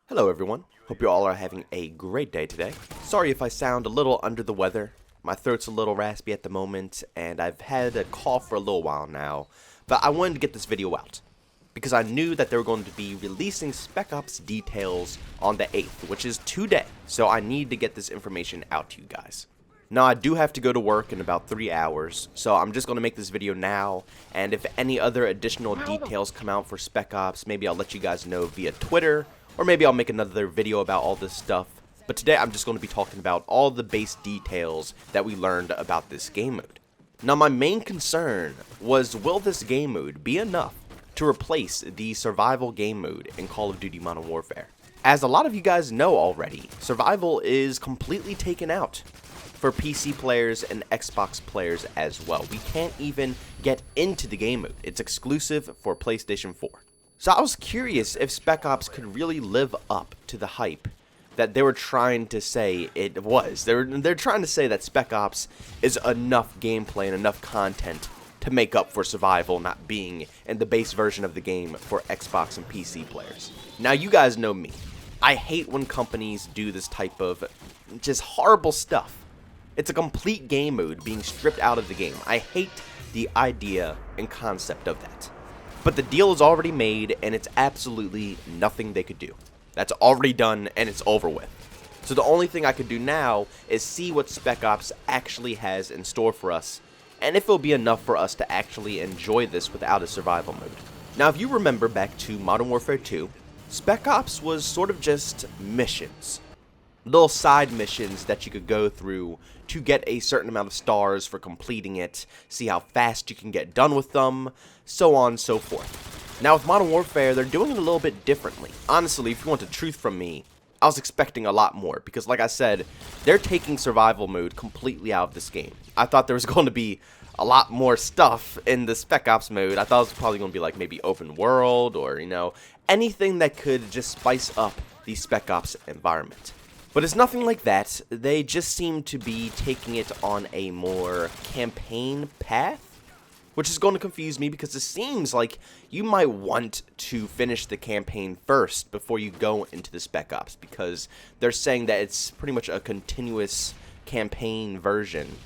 Hello everyone, hope you all are having a great day today. Sorry if I sound a little under the weather, my throat's a little raspy at the moment, and I've had a cough for a little while now, but I wanted to get this video out, because I knew that they were going to be releasing Spec Ops details on the 8th, which is today, so I need to get this information out to you guys. Now I do have to go to work in about 3 hours, so I'm just going to make this video now, and if any other additional details come out for Spec Ops, maybe I'll let you guys know via Twitter, or maybe I'll make another video about all this stuff. But today I'm just going to be talking about all the base details that we learned about this game mode. Now my main concern was, will this game mode be enough to replace the survival game mode in Call of Duty Modern Warfare? As a lot of you guys know already, survival is completely taken out for PC players and Xbox players as well. We can't even get into the game mode. It's exclusive for PlayStation 4. So I was curious if Spec Ops could really live up to the hype that they were trying to say it was. They're trying to say that Spec Ops is enough gameplay and enough content to make up for survival not being in the base version of the game for Xbox and PC players. Now you guys know me. I hate when companies do this type of just horrible stuff. It's a complete game mode being stripped out of the game. I hate the idea and concept of that. But the deal is already made, and it's absolutely nothing they could do. That's already done, and it's over with. So the only thing I could do now is see what Spec Ops actually has in store for us, and if it'll be enough for us to actually enjoy this without a survival mode. Now, if you remember back to Modern Warfare 2, Spec Ops was sort of just missions. Little side missions that you could go through to get a certain amount of stars for completing it, see how fast you can get done with them, so on and so forth. Now with Modern Warfare, they're doing it a little bit differently. Honestly, if you want the truth from me, I was expecting a lot more, because like I said, they're taking survival mode completely out of this game. I thought there was going to be a lot more stuff in the Spec Ops mode. I thought it was probably going to be like maybe open world, or anything that could just spice up the Spec Ops environment. But it's nothing like that. They just seem to be taking it on a more campaign path, which is going to confuse me because it seems like you might want to finish the campaign first before you go into the Spec Ops, because they're saying that it's pretty much a continuous campaign version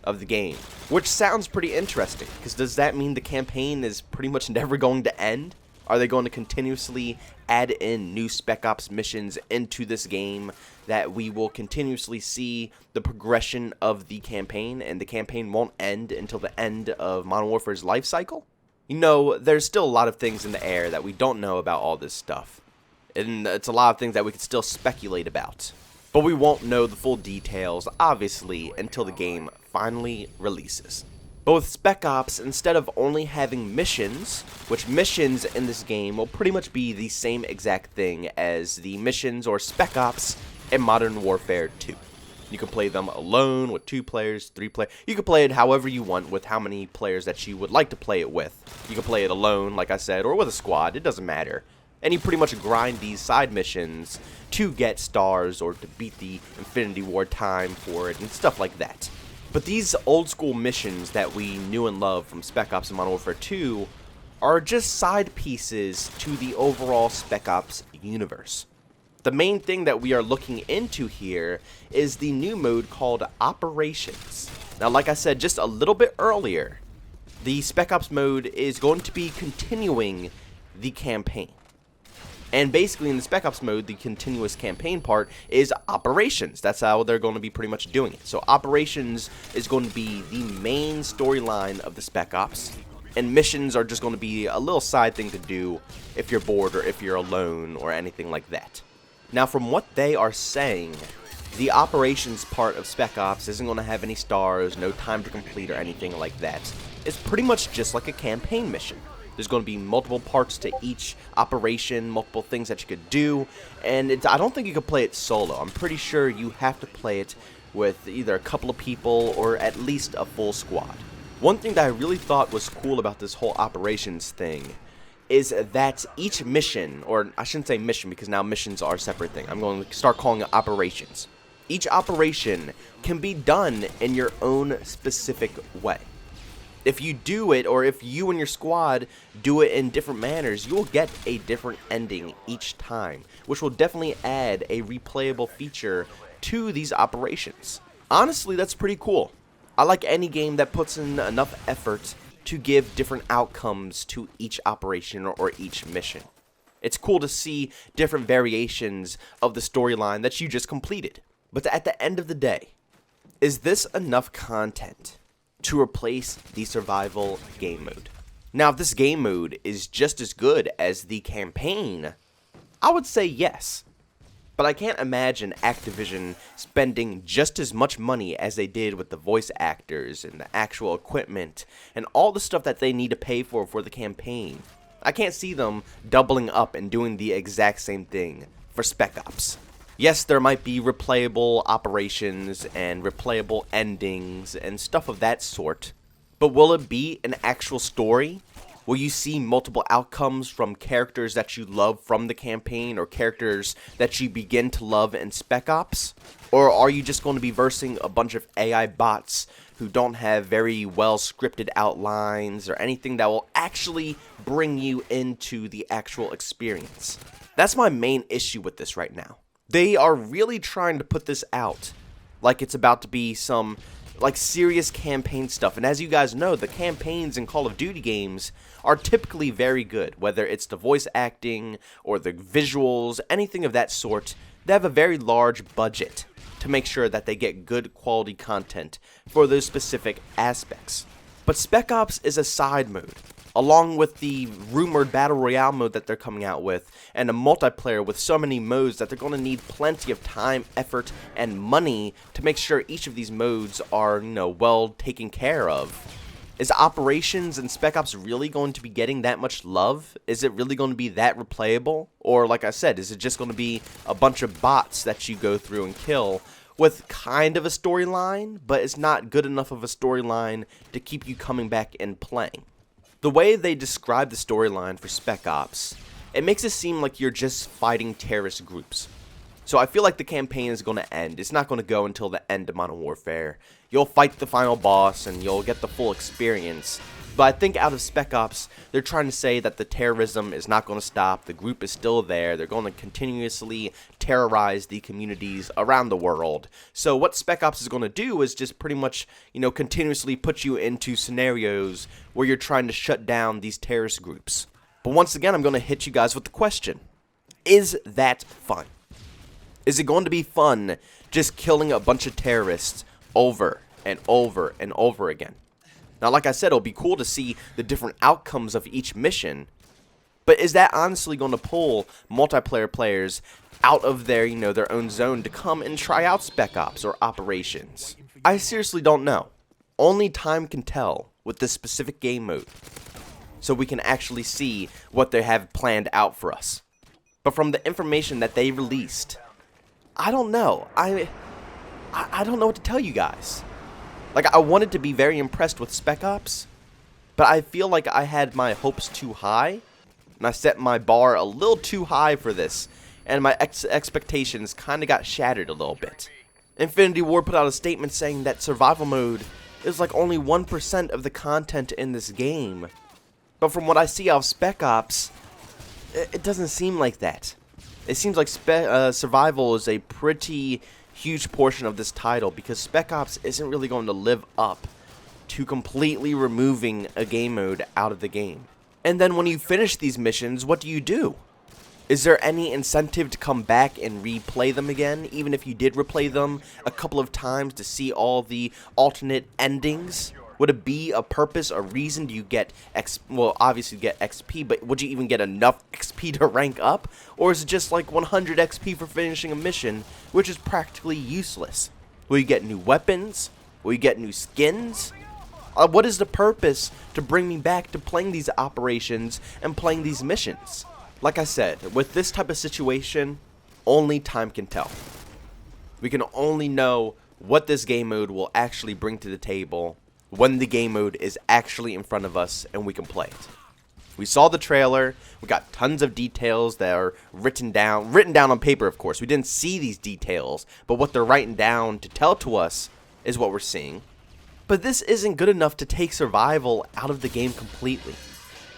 of the game, which sounds pretty interesting, because does that mean the campaign is pretty much never going to end? Are they going to continuously add in new Spec Ops missions into this game that we will continuously see the progression of the campaign, and the campaign won't end until the end of Modern Warfare's life cycle? There's still a lot of things in the air that we don't know about all this stuff. And it's a lot of things that we could still speculate about. But we won't know the full details, obviously, until the game finally releases. But with Spec Ops, instead of only having missions, which missions in this game will pretty much be the same exact thing as the missions or Spec Ops in Modern Warfare 2. You can play them alone, with 2 players, 3 players. You can play it however you want, with how many players that you would like to play it with. You can play it alone, like I said, or with a squad. It doesn't matter. And you pretty much grind these side missions to get stars or to beat the Infinity War time for it and stuff like that. But these old school missions that we knew and loved from Spec Ops and Modern Warfare 2 are just side pieces to the overall Spec Ops universe. The main thing that we are looking into here is the new mode called Operations. Now, like I said just a little bit earlier, the Spec Ops mode is going to be continuing the campaign. And basically in the Spec Ops mode, the continuous campaign part is Operations. That's how they're going to be pretty much doing it. So Operations is going to be the main storyline of the Spec Ops, and missions are just going to be a little side thing to do if you're bored or if you're alone or anything like that. Now from what they are saying, the Operations part of Spec Ops isn't going to have any stars, no time to complete or anything like that. It's pretty much just like a campaign mission. There's going to be multiple parts to each operation, multiple things that you could do, and I don't think you could play it solo. I'm pretty sure you have to play it with either a couple of people or at least a full squad. One thing that I really thought was cool about this whole Operations thing is that each mission, or I shouldn't say mission because now missions are a separate thing. I'm going to start calling it Operations. Each operation can be done in your own specific way. If you do it, or if you and your squad do it in different manners, you will get a different ending each time, which will definitely add a replayable feature to these operations. Honestly, that's pretty cool. I like any game that puts in enough effort to give different outcomes to each operation or each mission. It's cool to see different variations of the storyline that you just completed. But at the end of the day, is this enough content to replace the survival game mode? Now, if this game mode is just as good as the campaign, I would say yes. But I can't imagine Activision spending just as much money as they did with the voice actors and the actual equipment and all the stuff that they need to pay for the campaign. I can't see them doubling up and doing the exact same thing for Spec Ops. Yes, there might be replayable operations and replayable endings and stuff of that sort, but will it be an actual story? Will you see multiple outcomes from characters that you love from the campaign or characters that you begin to love in Spec Ops? Or are you just going to be versing a bunch of AI bots who don't have very well scripted outlines or anything that will actually bring you into the actual experience? That's my main issue with this right now. They are really trying to put this out like it's about to be some serious campaign stuff. And as you guys know, the campaigns in Call of Duty games are typically very good. Whether it's the voice acting or the visuals, anything of that sort, they have a very large budget to make sure that they get good quality content for those specific aspects. But Spec Ops is a side mode, along with the rumored Battle Royale mode that they're coming out with, and a multiplayer with so many modes that they're going to need plenty of time, effort, and money to make sure each of these modes are, well taken care of. Is Operations and Spec Ops really going to be getting that much love? Is it really going to be that replayable? Or, like I said, is it just going to be a bunch of bots that you go through and kill with kind of a storyline, but it's not good enough of a storyline to keep you coming back and playing? The way they describe the storyline for Spec Ops, it makes it seem like you're just fighting terrorist groups. So I feel like the campaign is going to end. It's not going to go until the end of Modern Warfare. You'll fight the final boss and you'll get the full experience. But I think out of Spec Ops, they're trying to say that the terrorism is not going to stop. The group is still there. They're going to continuously terrorize the communities around the world. So what Spec Ops is going to do is just pretty much, continuously put you into scenarios where you're trying to shut down these terrorist groups. But once again, I'm going to hit you guys with the question. Is that fun? Is it going to be fun just killing a bunch of terrorists over and over and over again? Now, like I said, it'll be cool to see the different outcomes of each mission, but is that honestly going to pull multiplayer players out of their, their own zone to come and try out Spec Ops or Operations? I seriously don't know. Only time can tell with this specific game mode, so we can actually see what they have planned out for us. But from the information that they released, I don't know. I don't know what to tell you guys. I wanted to be very impressed with Spec Ops, but I feel like I had my hopes too high, and I set my bar a little too high for this, and my expectations kind of got shattered a little bit. Infinity Ward put out a statement saying that survival mode is only 1% of the content in this game, but from what I see of Spec Ops, it doesn't seem like that. It seems like survival is a pretty huge portion of this title, because Spec Ops isn't really going to live up to completely removing a game mode out of the game. And then when you finish these missions, what do? Is there any incentive to come back and replay them again, even if you did replay them a couple of times to see all the alternate endings? Would it be a purpose, a reason? Do you get obviously you get XP, but would you even get enough XP to rank up? Or is it just 100 XP for finishing a mission, which is practically useless? Will you get new weapons? Will you get new skins? What is the purpose to bring me back to playing these operations and playing these missions? Like I said, with this type of situation, only time can tell. We can only know what this game mode will actually bring to the table when the game mode is actually in front of us and we can play it. We saw the trailer, we got tons of details that are written down on paper, of course. We didn't see these details, but what they're writing down to tell to us is what we're seeing. But this isn't good enough to take survival out of the game completely.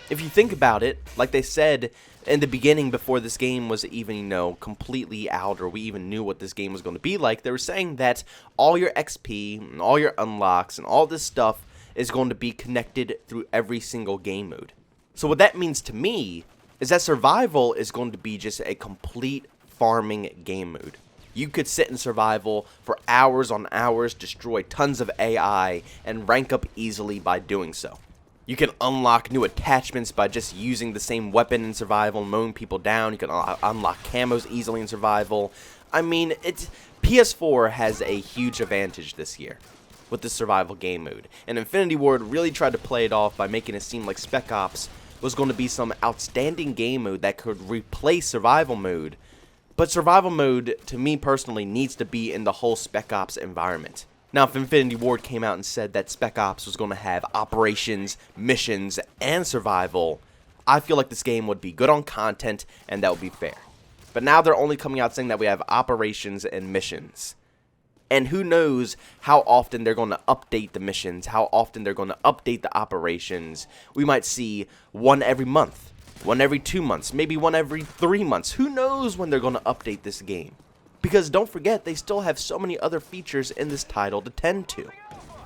If you think about it, like they said in the beginning before this game was even, completely out, or we even knew what this game was going to be like, they were saying that all your XP and all your unlocks and all this stuff is going to be connected through every single game mode. So what that means to me is that survival is going to be just a complete farming game mode. You could sit in survival for hours on hours, destroy tons of AI, and rank up easily by doing so. You can unlock new attachments by just using the same weapon in survival and mowing people down. You can unlock camos easily in survival. I mean, PS4 has a huge advantage this year with the survival game mode. And Infinity Ward really tried to play it off by making it seem like Spec Ops was going to be some outstanding game mode that could replace survival mode. But survival mode, to me personally, needs to be in the whole Spec Ops environment. Now, if Infinity Ward came out and said that Spec Ops was going to have operations, missions, and survival, I feel like this game would be good on content, and that would be fair. But now they're only coming out saying that we have operations and missions. And who knows how often they're going to update the missions, how often they're going to update the operations. We might see one every month, one every 2 months, maybe one every 3 months. Who knows when they're going to update this game? Because don't forget, they still have so many other features in this title to tend to.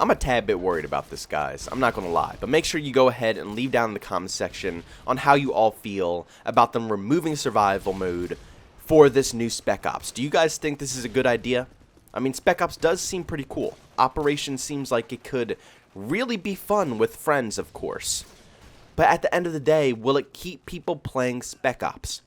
I'm a tad bit worried about this, guys. I'm not going to lie. But make sure you go ahead and leave down in the comments section on how you all feel about them removing survival mode for this new Spec Ops. Do you guys think this is a good idea? I mean, Spec Ops does seem pretty cool. Operation seems like it could really be fun with friends, of course. But at the end of the day, will it keep people playing Spec Ops?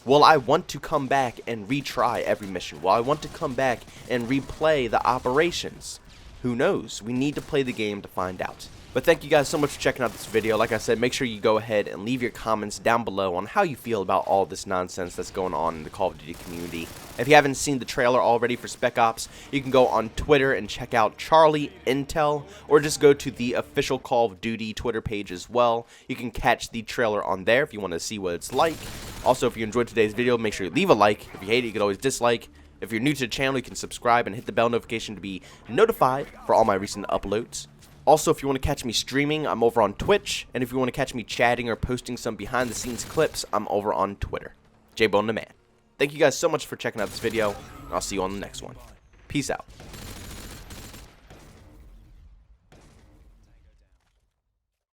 Will I want to come back and retry every mission? Will I want to come back and replay the operations? Who knows? We need to play the game to find out. But thank you guys so much for checking out this video. Like I said, make sure you go ahead and leave your comments down below on how you feel about all this nonsense that's going on in the Call of Duty community. If you haven't seen the trailer already for Spec Ops, you can go on Twitter and check out Charlie Intel, or just go to the official Call of Duty Twitter page as well. You can catch the trailer on there if you want to see what it's like. Also, if you enjoyed today's video, make sure you leave a like. If you hate it, you can always dislike. If you're new to the channel, you can subscribe and hit the bell notification to be notified for all my recent uploads. Also, if you want to catch me streaming, I'm over on Twitch. And if you want to catch me chatting or posting some behind-the-scenes clips, I'm over on Twitter. JbowenDaMan. Thank you guys so much for checking out this video, and I'll see you on the next one. Peace out.